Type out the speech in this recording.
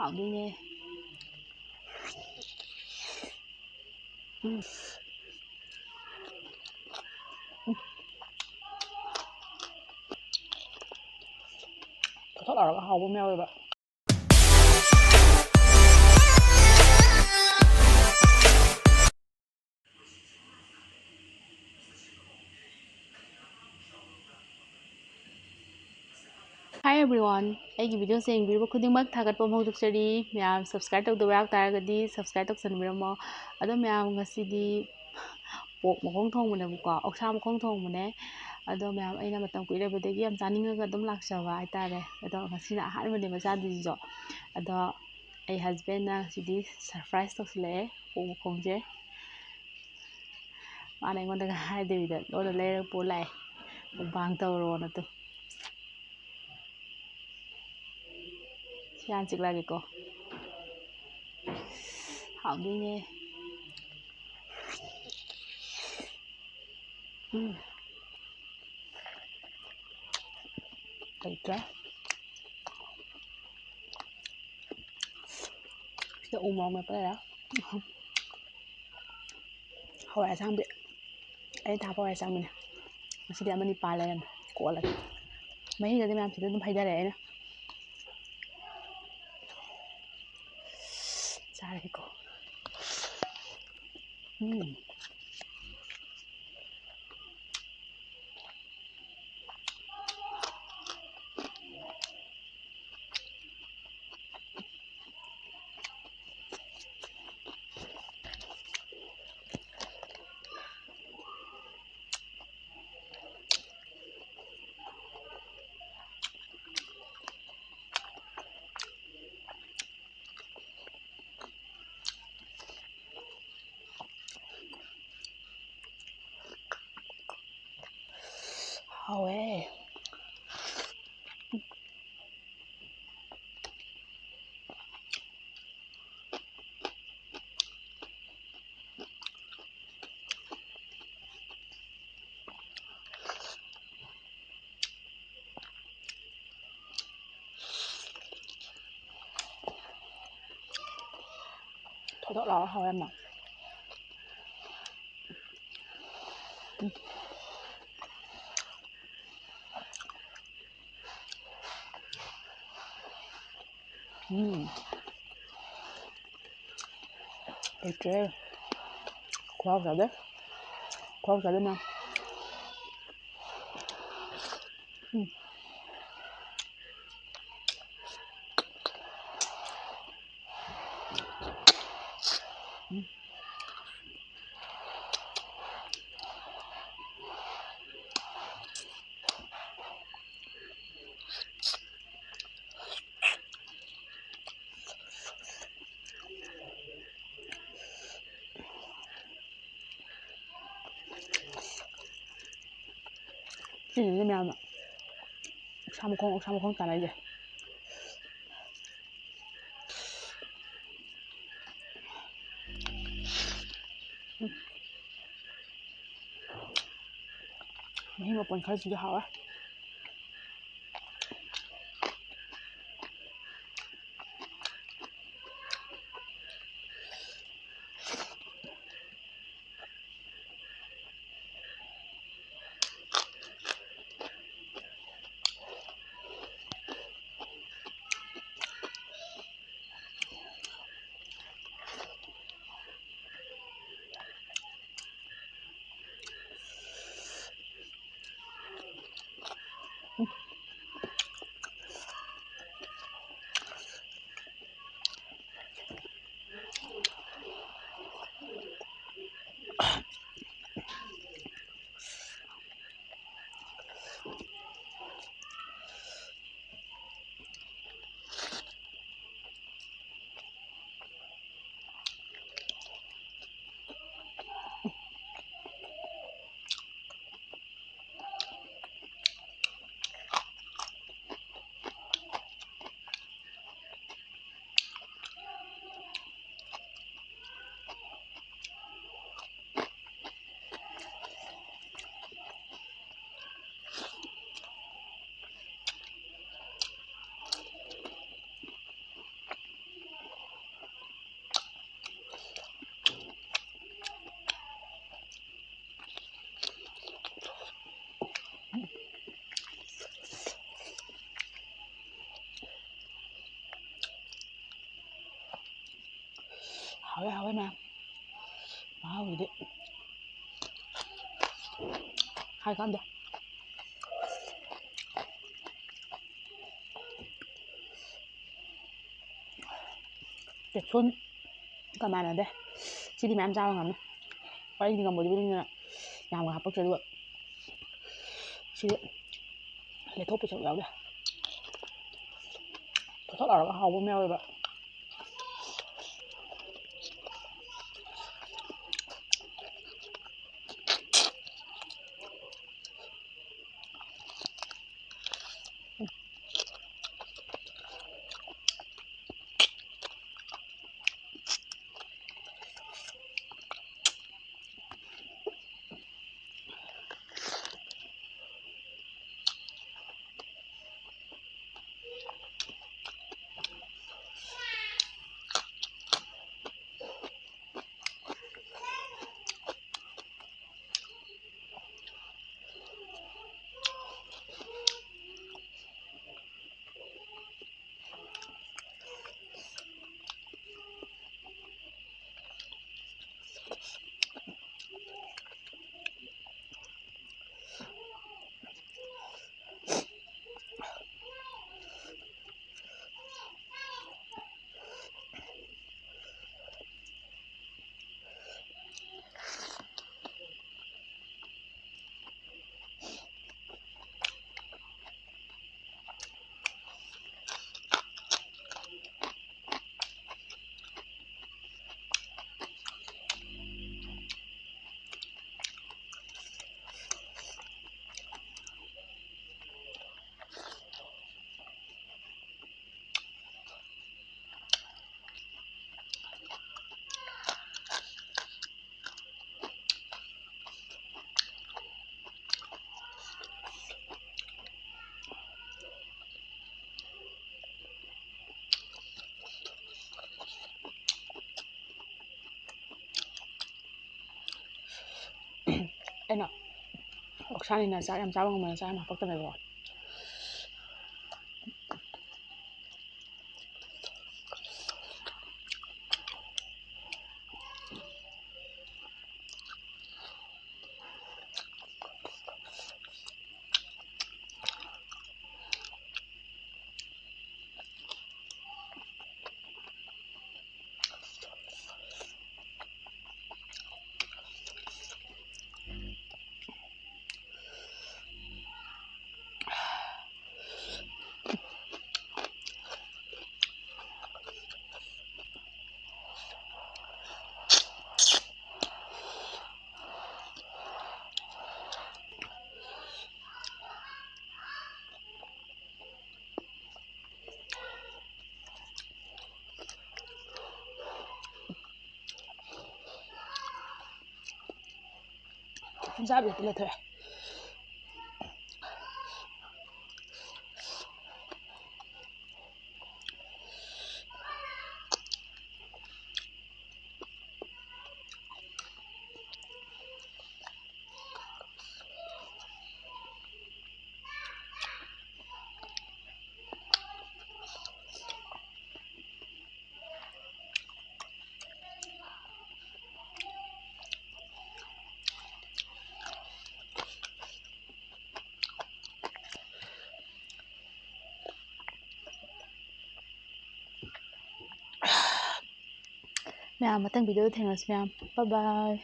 하오네. Thật là nó hào bông mèo rồi bạn. Hi everyone, ꯑꯩꯒꯤ ꯚꯤꯗꯤꯑꯣꯁꯦ ꯌꯦꯡꯕꯤꯔꯤꯕ ꯈꯨꯗꯤꯡꯃꯛ ꯊꯥꯒꯠꯄ ꯐꯣꯡꯗꯣꯛꯆꯔꯤ. ꯃꯌꯥꯝ ꯁꯕꯁꯀ꯭ꯔꯥꯏꯕ ꯇꯧꯗꯕ ꯌꯥꯎꯇꯥꯔꯒꯗꯤ ꯁꯕꯁꯀ꯭ꯔꯥꯏꯕ ꯇꯧꯁꯟꯕꯤꯔꯝꯃꯣ. ꯑꯗꯣ ꯃꯌꯥꯝ ꯉꯁꯤꯗꯤ ꯄꯣꯛ ꯃꯈꯣꯡ ꯊꯣꯡꯕꯅꯦꯕꯀꯣ, ꯑꯣꯛꯁꯥ ꯃꯈꯣꯡ ꯊꯣꯡꯕꯅꯦ. ꯑꯗꯣ ꯃꯌꯥꯝ ꯑꯩꯅ ꯃꯇꯝ ꯀꯨꯏꯔꯕꯗꯒꯤ ꯌꯥꯝ ꯆꯥꯅꯤꯡꯉꯒ ꯑꯗꯨꯝ ꯂꯥꯛꯆꯕ ꯍꯥꯏꯇꯥꯔꯦ. ꯑꯗꯣ ꯉꯁꯤꯅ ꯑꯍꯥꯟꯕꯅꯦꯕ ꯆꯥꯗꯣꯏꯁꯤꯁꯨ. ꯑꯗꯣ ꯑꯩ ꯍꯁꯕꯦꯟꯅ ꯉꯁꯤꯗꯤ ꯁꯔꯄ꯭ꯔꯥꯏꯖ ꯇꯧꯁꯤꯜꯂꯛꯑꯦ ꯄꯣꯛ ꯃꯈꯣꯡꯁꯦ. ꯃꯥꯅ ꯑꯩꯉꯣꯟꯗꯒ ꯍꯥꯏꯗꯕꯤꯗ ꯂꯣꯟꯅ ꯂꯩꯔꯒ ꯄꯨꯔ ꯂꯥꯛꯑꯦ. ꯃꯨꯛꯕꯥꯡ ꯇꯧꯔꯣꯅ ꯇꯨ. ꯁꯤ ꯍꯥꯟꯅ ꯆꯤꯛꯂꯛꯑꯒꯦꯀꯣ. ꯍꯥꯎꯗꯣꯏꯅꯦ. ꯂꯩꯇ꯭ꯔꯦ. ꯁꯤꯗ ꯎ ꯃꯣꯔꯣꯛ ꯃꯦꯠꯄ ꯂꯩꯔꯦ. ꯍꯋꯥꯏ ꯑꯁꯥꯡꯕꯤ. ꯑꯩꯅ ꯊꯥꯛꯄ ꯍꯋꯥꯏ ꯑꯁꯥꯡꯕꯤꯅꯦ. ꯉꯁꯤꯗꯤ ꯑꯃꯅꯤ ꯄꯥꯜ ꯂꯩꯔꯝꯃꯦ. ꯀꯣꯠꯂꯒꯦ. ꯃꯍꯤꯒꯗꯤ ꯃꯌꯥꯝ ꯁꯤꯗ ꯑꯗꯨꯝ ꯍꯩꯊꯔꯦ ꯑꯩꯅ. ꯆꯥꯔꯒꯦꯀꯣ. 하웨 더덕 라와 하웨 마 이렇게 고학자들 고학자들만 찌르면 옥사무콩 따라야지. 힘 몇 번 가지고 하와. ꯍꯥꯎꯋꯦ ꯍꯥꯎꯋꯦ ꯃꯌꯥꯝ ꯃꯍꯥꯎꯒꯤꯗꯤ ꯍꯥꯏ ꯀꯥꯟꯗ ꯀꯦꯞꯁꯨꯟꯒ ꯃꯥꯟꯅꯗꯦ ꯁꯤꯗꯤ ꯃꯌꯥꯝ ꯆꯥꯕ ꯉꯝꯃꯤ ꯑꯩꯗꯤ ꯉꯝꯕꯗꯨꯕꯨꯅꯤꯅ ꯌꯥꯝꯒ ꯍꯥꯞꯄꯛꯇ꯭ꯔꯦ ꯑꯗꯨꯒ ꯁꯤꯗꯤ ꯂꯦꯊꯣꯛꯄ ꯁꯔꯨꯛ ꯌꯥꯎꯗꯦ ꯊꯣꯠ ꯂꯥꯎꯔꯒ ꯍꯥꯎꯕ ꯑꯃ ꯌꯥꯎꯋꯦꯕ ꯑꯩꯅ ꯑꯣꯛꯁꯥꯅꯤꯅ ꯆꯥꯛ ꯌꯥꯝ ꯆꯥꯕ ꯉꯝꯕꯅ ꯆꯥꯛ ꯌꯥꯝ ꯍꯥꯞꯄꯛꯇꯕꯀꯣ ꯆꯥꯕ ꯍꯦꯛꯇ ꯂꯦꯊꯣꯛꯑꯦ ꯃꯌꯥꯝ ꯃꯊꯪ ꯚꯤꯗꯤꯑꯣꯗ ꯊꯦꯡꯅꯔꯁꯤ ꯃꯌꯥꯝ ꯕꯥꯏ ꯕꯥꯏ